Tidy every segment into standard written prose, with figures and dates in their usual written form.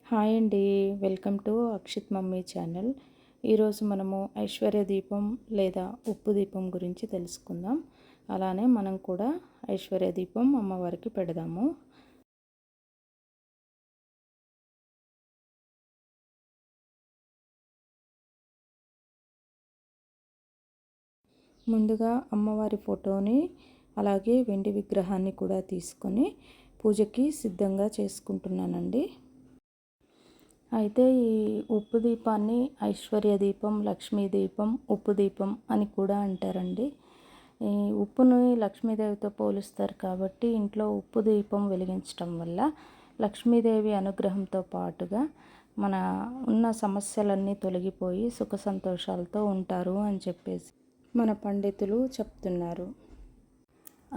Hi అండి. Welcome to Akshit mummy channel. ఈరోజు మనము ఐశ్వర్య దీపం లేదా ఉప్పు దీపం గురించి తెలుసుకుందాం. అలానే మనం కూడా ఐశ్వర్య దీపం అమ్మవారికి పెడదాము. ముందుగా అమ్మవారి ఫోటోని అలాగే వెండి విగ్రహాన్ని కూడా తీసుకొని పూజకి సిద్ధంగా చేసుకుంటున్నానండి. అయితే ఈ ఉప్పు దీపాన్ని ఐశ్వర్య దీపం, లక్ష్మీ దీపం, ఉప్పు దీపం అని కూడా అంటారండి. ఈ ఉప్పుని లక్ష్మీదేవితో పోలుస్తారు కాబట్టి ఇంట్లో ఉప్పు దీపం వెలిగించటం వల్ల లక్ష్మీదేవి అనుగ్రహంతో పాటుగా మన ఉన్న సమస్యలన్నీ తొలగిపోయి సుఖ సంతోషాలతో ఉంటారు అని చెప్పేసి మన పండితులు చెప్తున్నారు.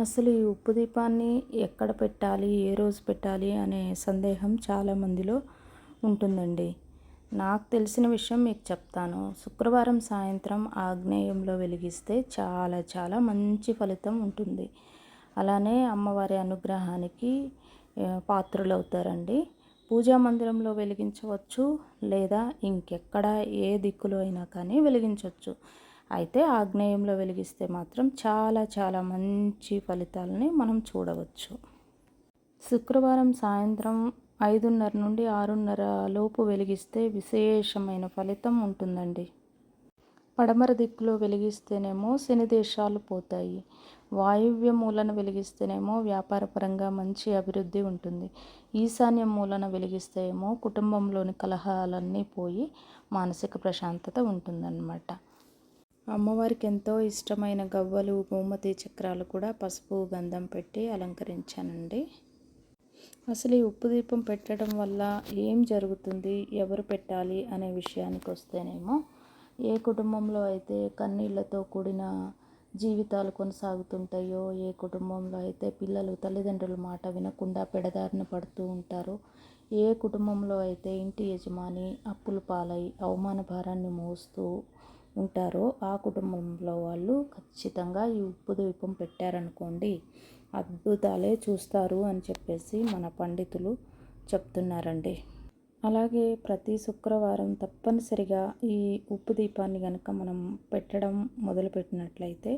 అసలు ఈ ఉప్పు దీపాన్ని ఎక్కడ పెట్టాలి, ఏ రోజు పెట్టాలి అనే సందేహం చాలామందిలో ఉంటుందండి. నాకు తెలిసిన విషయం మీకు చెప్తాను. శుక్రవారం సాయంత్రం ఆగ్నేయంలో వెలిగిస్తే చాలా మంచి ఫలితం ఉంటుంది. అలానే అమ్మవారి అనుగ్రహానికి పాత్రులవుతారండి. పూజా మందిరంలో వెలిగించవచ్చు, లేదా ఇంకెక్కడ ఏ దిక్కులో అయినా కానీ వెలిగించవచ్చు. అయితే ఆగ్నేయంలో వెలిగిస్తే మాత్రం చాలా మంచి ఫలితాలని మనం చూడవచ్చు. శుక్రవారం సాయంత్రం 5:30 నుండి 6:30 లోపు వెలిగిస్తే విశేషమైన ఫలితం ఉంటుందండి. పడమర దిక్కులో వెలిగిస్తేనేమో శని దేశాలు పోతాయి. వాయువ్య మూలన వెలిగిస్తేనేమో వ్యాపారపరంగా మంచి అభివృద్ధి ఉంటుంది. ఈశాన్య మూలన వెలిగిస్తే ఏమో కుటుంబంలోని కలహాలన్నీ పోయి మానసిక ప్రశాంతత ఉంటుందన్నమాట. అమ్మవారికి ఎంతో ఇష్టమైన గవ్వలు, గోమతి చక్రాలు కూడా పసుపు, గంధం పెట్టి అలంకరించానండి. అసలు ఈ ఉప్పు దీపం పెట్టడం వల్ల ఏం జరుగుతుంది, ఎవరు పెట్టాలి అనే విషయానికి వస్తేనేమో, ఏ కుటుంబంలో అయితే కన్నీళ్లతో కూడిన జీవితాలు కొనసాగుతుంటాయో, ఏ కుటుంబంలో అయితే పిల్లలు తల్లిదండ్రుల మాట వినకుండా పెడదారిన పడుతూ ఉంటారో, ఏ కుటుంబంలో అయితే ఇంటి యజమాని అప్పుల పాలై అవమాన భారాన్ని మోస్తూ ఉంటారో ఆ కుటుంబంలో వాళ్ళు ఖచ్చితంగా ఈ ఉప్పు దీపం పెట్టారనుకోండి, అద్భుతాలే చూస్తారు అని చెప్పేసి మన పండితులు చెప్తున్నారండి. అలాగే ప్రతి శుక్రవారం తప్పనిసరిగా ఈ ఉప్పు దీపాన్ని కనుక మనం పెట్టడం మొదలుపెట్టినట్లయితే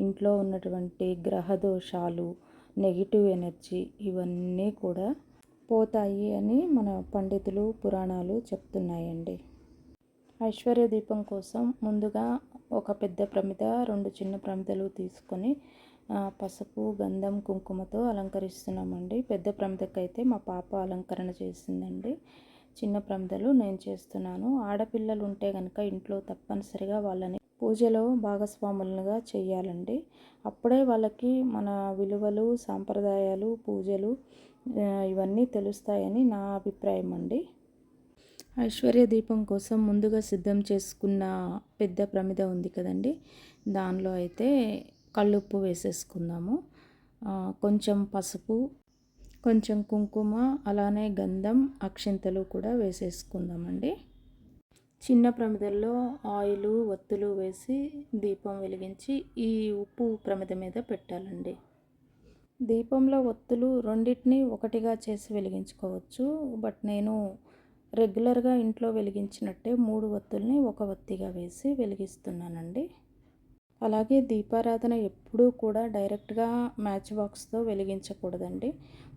ఇంట్లో ఉన్నటువంటి గ్రహ దోషాలు, నెగిటివ్ ఎనర్జీ ఇవన్నీ కూడా పోతాయి అని మన పండితులు, పురాణాలు చెప్తున్నాయండి. ఐశ్వర్య దీపం కోసం ముందుగా ఒక పెద్ద ప్రమిద, 2 చిన్న ప్రమిదలు తీసుకొని పసుపు, గంధం, కుంకుమతో అలంకరిస్తున్నామండి. పెద్ద ప్రమిదకైతే మా పాప అలంకరణ చేసిందండి. చిన్న ప్రమిదలు నేను చేస్తున్నాను. ఆడపిల్లలు ఉంటే కనుక ఇంట్లో తప్పనిసరిగా వాళ్ళని పూజలో భాగస్వాములుగా చేయాలండి. అప్పుడే వాళ్ళకి మన విలువలు, సాంప్రదాయాలు, పూజలు ఇవన్నీ తెలుస్తాయని నా అభిప్రాయం అండి. ఐశ్వర్య దీపం కోసం ముందుగా సిద్ధం చేసుకున్న పెద్ద ప్రమిద ఉంది కదండి, దానిలో అయితే కల్లుప్పు వేసేసుకుందాము. కొంచెం పసుపు, కొంచెం కుంకుమ, అలానే గంధం, అక్షింతలు కూడా వేసేసుకుందామండి. చిన్న ప్రమిదల్లో ఆయిలు, ఒత్తులు వేసి దీపం వెలిగించి ఈ ఉప్పు ప్రమిద మీద పెట్టాలండి. దీపంలో ఒత్తులు రెండింటిని ఒకటిగా చేసి వెలిగించుకోవచ్చు. బట్ నేను రెగ్యులర్గా ఇంట్లో వెలిగించినట్టే 3 ఒత్తుల్ని ఒక ఒత్తిగా వేసి వెలిగిస్తున్నానండి. అలాగే దీపారాధన ఎప్పుడూ కూడా డైరెక్ట్గా మ్యాచ్ బాక్స్తో వెలిగించకూడదండి.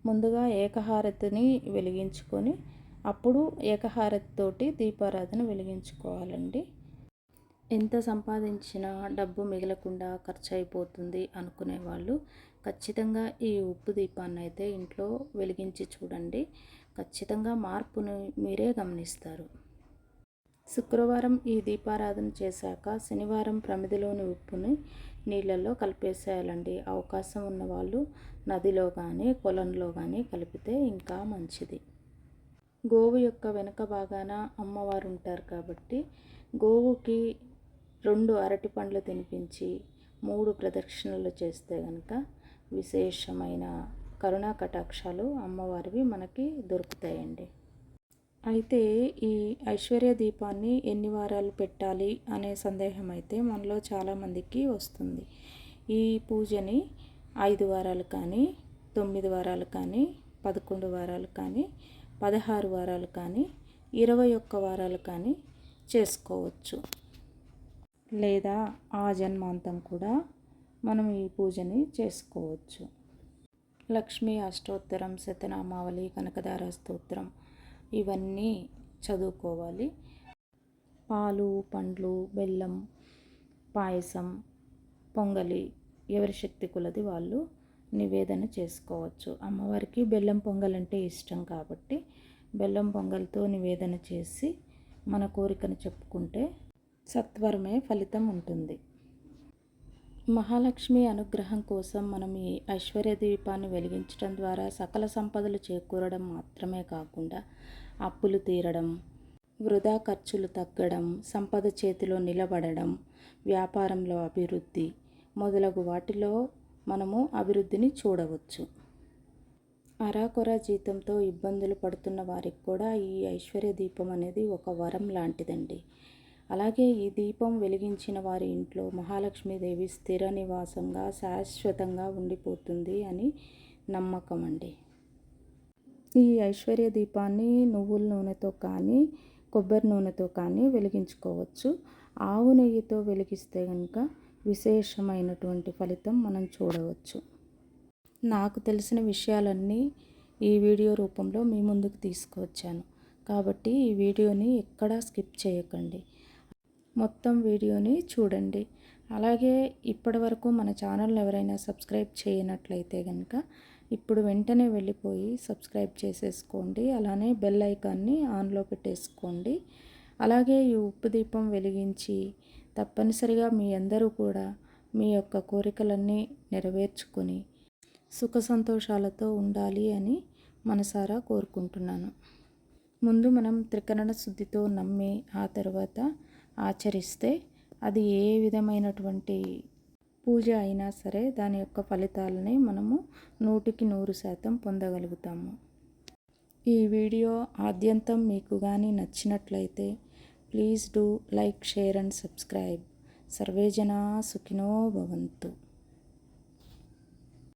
ముందుగా ఏకహారతిని వెలిగించుకొని అప్పుడు ఏకహారతితోటి దీపారాధన వెలిగించుకోవాలండి. ఎంత సంపాదించినా డబ్బు మిగలకుండా ఖర్చు అయిపోతుంది అనుకునే వాళ్ళు ఖచ్చితంగా ఈ ఉప్పు దీపాన్ని అయితే ఇంట్లో వెలిగించి చూడండి. ఖచ్చితంగా మార్పును మీరే గమనిస్తారు. శుక్రవారం ఈ దీపారాధన చేశాక శనివారం ప్రమిదలోని ఉప్పుని నీళ్ళల్లో కలిపేసేయాలండి. అవకాశం ఉన్న వాళ్ళు నదిలో కానీ కొలంలో కానీ కలిపితే ఇంకా మంచిది. గోవు యొక్క వెనక భాగాన అమ్మవారు ఉంటారు కాబట్టి గోవుకి 2 అరటి పండ్లు తినిపించి 3 ప్రదక్షిణలు చేస్తే కనుక విశేషమైన కరుణా కటాక్షాలు అమ్మవారివి మనకి దొరుకుతాయండి. అయితే ఈ ఐశ్వర్య దీపాన్ని ఎన్ని వారాలు పెట్టాలి అనే సందేహం అయితే మనలో చాలామందికి వస్తుంది. ఈ పూజని 5 వారాలు కానీ, 9 వారాలు కానీ, 11 వారాలు కానీ 16 వారాలు కానీ 21 వారాలు కానీ చేసుకోవచ్చు. లేదా ఆ జన్మాంతం కూడా మనం ఈ పూజని చేసుకోవచ్చు. లక్ష్మీ అష్టోత్తరం, శతనామావళి, కనకదార స్తోత్రం ఇవన్నీ చదువుకోవాలి. పాలు, పండ్లు, బెల్లం, పాయసం, పొంగలి ఎవరి శక్తి కొలది వాళ్ళు నివేదన చేసుకోవచ్చు. అమ్మవారికి బెల్లం పొంగల్ అంటే ఇష్టం కాబట్టి బెల్లం పొంగల్తో నివేదన చేసి మన కోరికను చెప్పుకుంటే సత్వరమే ఫలితం ఉంటుంది. మహాలక్ష్మి అనుగ్రహం కోసం మనం ఈ ఐశ్వర్య దీపాన్ని వెలిగించడం ద్వారా సకల సంపదలు చేకూరడం మాత్రమే కాకుండా అప్పులు తీరడం, వృధా ఖర్చులు తగ్గడం, సంపద చేతిలో నిలబడడం, వ్యాపారంలో అభివృద్ధి మొదలగు వాటిలో మనము అభివృద్ధిని చూడవచ్చు. అరాకొర జీతంతో ఇబ్బందులు పడుతున్న వారికి కూడా ఈ ఐశ్వర్య దీపం అనేది ఒక వరం లాంటిదండి. అలాగే ఈ దీపం వెలిగించిన వారి ఇంట్లో మహాలక్ష్మీదేవి స్థిర నివాసంగా శాశ్వతంగా ఉండిపోతుంది అని నమ్మకం అండి. ఈ ఐశ్వర్య దీపాన్ని నువ్వుల నూనెతో కానీ కొబ్బరి నూనెతో కానీ వెలిగించుకోవచ్చు. ఆవు నెయ్యితో వెలిగిస్తే కనుక విశేషమైనటువంటి ఫలితం మనం చూడవచ్చు. నాకు తెలిసిన విషయాలన్నీ ఈ వీడియో రూపంలో మీ ముందుకు తీసుకువచ్చాను కాబట్టి ఈ వీడియోని ఎక్కడా స్కిప్ చేయకండి, మొత్తం వీడియోని చూడండి. అలాగే ఇప్పటి వరకు మన ఛానల్ని ఎవరైనా సబ్స్క్రైబ్ చేయనట్లయితే కనుక ఇప్పుడు వెంటనే వెళ్ళిపోయి సబ్స్క్రైబ్ చేసేసుకోండి. అలానే బెల్ ఐకాన్ని ఆన్లో పెట్టేసుకోండి. అలాగే ఈ ఉప్పు దీపం వెలిగించి తప్పనిసరిగా మీ అందరూ కూడా మీ యొక్క కోరికలన్నీ నెరవేర్చుకొని సుఖ సంతోషాలతో ఉండాలి అని మనసారా కోరుకుంటున్నాను. ముందు మనం త్రికరణ శుద్ధితో నమ్మి ఆ తర్వాత ఆచరిస్తే అది ఏ విధమైనటువంటి పూజ అయినా సరే దాని యొక్క ఫలితాలని మనము 100% పొందగలుగుతాము. ఈ వీడియో ఆద్యంతం మీకు కానీ నచ్చినట్లయితే please do like, share and subscribe. Survey జనా సుఖినో భవంతు.